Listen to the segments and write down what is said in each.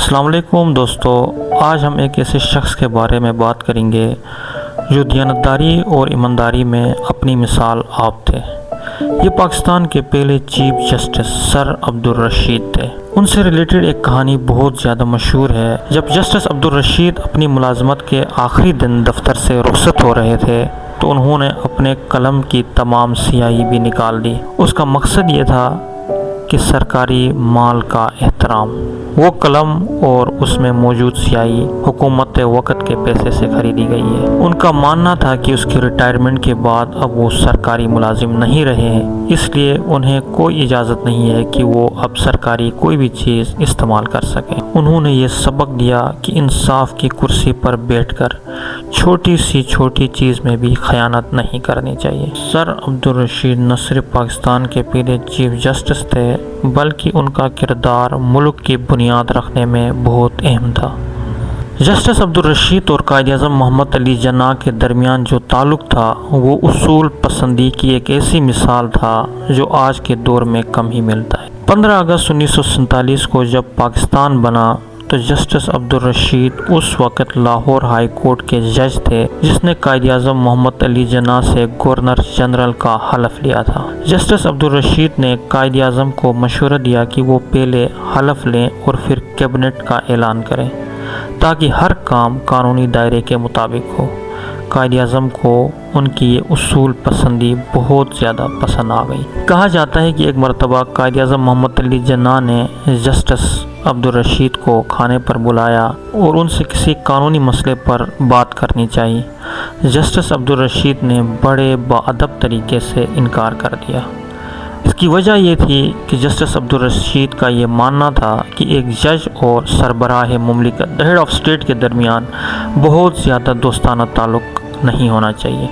السلام علیکم دوستو، آج ہم ایک ایسے شخص کے بارے میں بات کریں گے جو دیانتداری اور ایمانداری میں اپنی مثال آپ تھے۔ یہ پاکستان کے پہلے چیف جسٹس سر عبدالرشید تھے۔ ان سے ریلیٹڈ ایک کہانی بہت زیادہ مشہور ہے۔ جب جسٹس عبدالرشید اپنی ملازمت کے آخری دن دفتر سے رخصت ہو رہے تھے تو انہوں نے اپنے قلم کی تمام سیاہی بھی نکال دی۔ اس کا مقصد یہ تھا کہ سرکاری مال کا احترام۔ وہ قلم اور اس میں موجود سیاہی حکومت وقت کے پیسے سے خریدی گئی ہے۔ ان کا ماننا تھا کہ اس کی ریٹائرمنٹ کے بعد اب وہ سرکاری ملازم نہیں رہے ہیں، اس لیے انہیں کوئی اجازت نہیں ہے کہ وہ اب سرکاری کوئی بھی چیز استعمال کر سکیں۔ انہوں نے یہ سبق دیا کہ انصاف کی کرسی پر بیٹھ کر چھوٹی سی چھوٹی چیز میں بھی خیانت نہیں کرنی چاہیے۔ سر عبدالرشید نہ صرف پاکستان کے پہلے چیف جسٹس تھے بلکہ ان کا کردار ملک کی بنیاد رکھنے میں بہت اہم تھا۔ جسٹس عبدالرشید اور قائد اعظم محمد علی جناح کے درمیان جو تعلق تھا وہ اصول پسندی کی ایک ایسی مثال تھا جو آج کے دور میں کم ہی ملتا ہے۔ 15 اگست 1947 کو جب پاکستان بنا تو جسٹس عبدالرشید اس وقت لاہور ہائی کورٹ کے جج تھے جس نے قائد اعظم محمد علی جناح سے گورنر جنرل کا حلف لیا تھا۔ جسٹس عبدالرشید نے قائد اعظم کو مشورہ دیا کہ وہ پہلے حلف لیں اور پھر کیبنٹ کا اعلان کریں تاکہ ہر کام قانونی دائرے کے مطابق ہو۔ قائد اعظم کو ان کی یہ اصول پسندی بہت زیادہ پسند آ گئی۔ کہا جاتا ہے کہ ایک مرتبہ قائد اعظم محمد علی جناح نے جسٹس عبدالرشید کو کھانے پر بلایا اور ان سے کسی قانونی مسئلے پر بات کرنی چاہیے۔ جسٹس عبدالرشید نے بڑے باادب طریقے سے انکار کر دیا۔ اس کی وجہ یہ تھی کہ جسٹس عبدالرشید کا یہ ماننا تھا کہ ایک جج اور سربراہ مملکت ہیڈ آف اسٹیٹ کے درمیان بہت زیادہ دوستانہ تعلق نہیں ہونا چاہیے۔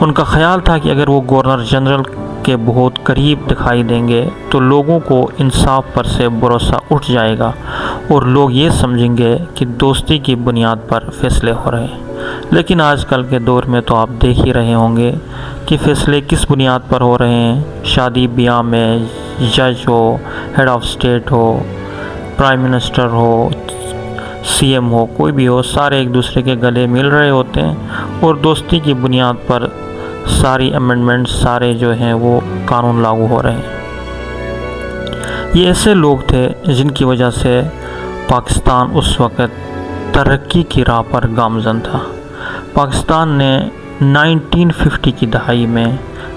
ان کا خیال تھا کہ اگر وہ گورنر جنرل کے بہت قریب دکھائی دیں گے تو لوگوں کو انصاف پر سے بھروسہ اٹھ جائے گا اور لوگ یہ سمجھیں گے کہ دوستی کی بنیاد پر فیصلے ہو رہے ہیں۔ لیکن آج کل کے دور میں تو آپ دیکھ ہی رہے ہوں گے کہ فیصلے کس بنیاد پر ہو رہے ہیں۔ شادی بیاہ میں جج ہو، ہیڈ آف اسٹیٹ ہو، پرائم منسٹر ہو، سی ایم ہو، کوئی بھی ہو، سارے ایک دوسرے کے گلے مل رہے ہوتے ہیں اور دوستی کی بنیاد پر ساری امینڈمنٹ سارے جو ہیں وہ قانون لاگو ہو رہے ہیں۔ یہ ایسے لوگ تھے جن کی وجہ سے پاکستان اس وقت ترقی کی راہ پر گامزن تھا۔ پاکستان نے 1950 کی دہائی میں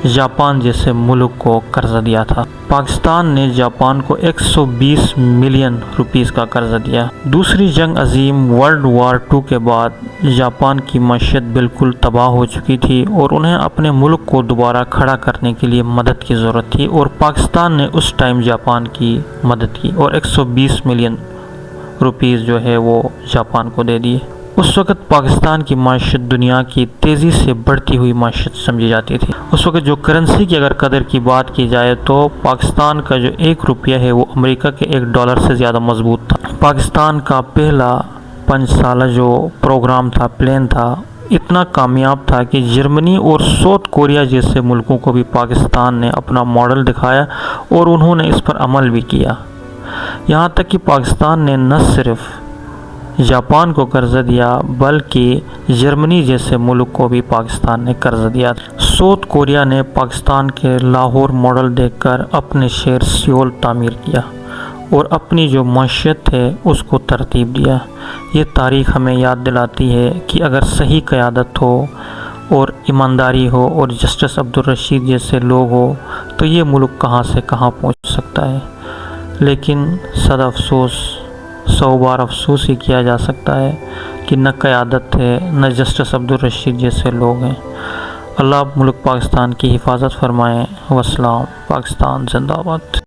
جاپان جیسے ملک کو قرضہ دیا تھا۔ پاکستان نے جاپان کو 120 ملین روپیز کا قرضہ دیا۔ دوسری جنگ عظیم ورلڈ وار 2 کے بعد جاپان کی معیشت بالکل تباہ ہو چکی تھی اور انہیں اپنے ملک کو دوبارہ کھڑا کرنے کے لیے مدد کی ضرورت تھی اور پاکستان نے اس ٹائم جاپان کی مدد کی اور 120 ملین روپیز جو ہے وہ جاپان کو دے دیے۔ اس وقت پاکستان کی معیشت دنیا کی تیزی سے بڑھتی ہوئی معیشت سمجھی جاتی تھی۔ اس وقت جو کرنسی کی اگر قدر کی بات کی جائے تو پاکستان کا جو 1 روپیہ ہے وہ امریکہ کے 1 ڈالر سے زیادہ مضبوط تھا۔ پاکستان کا پہلا 5 سالہ جو پروگرام تھا، پلان تھا، اتنا کامیاب تھا کہ جرمنی اور ساؤتھ کوریا جیسے ملکوں کو بھی پاکستان نے اپنا ماڈل دکھایا اور انہوں نے اس پر عمل بھی کیا۔ یہاں تک کہ پاکستان نے نہ صرف جاپان کو قرضہ دیا بلکہ جرمنی جیسے ملک کو بھی پاکستان نے قرضہ دیا۔ ساؤتھ کوریا نے پاکستان کے لاہور ماڈل دیکھ کر اپنے شہر سیول تعمیر کیا اور اپنی جو معیشت ہے اس کو ترتیب دیا۔ یہ تاریخ ہمیں یاد دلاتی ہے کہ اگر صحیح قیادت ہو اور ایمانداری ہو اور جسٹس عبدالرشید جیسے لوگ ہو تو یہ ملک کہاں سے کہاں پہنچ سکتا ہے۔ لیکن صد افسوس، 100 بار افسوس ہی کیا جا سکتا ہے کہ نہ قیادت ہے نہ جسٹس عبدالرشید جیسے لوگ ہیں۔ اللہ ملک پاکستان کی حفاظت فرمائے۔ والسلام، پاکستان زندہ باد۔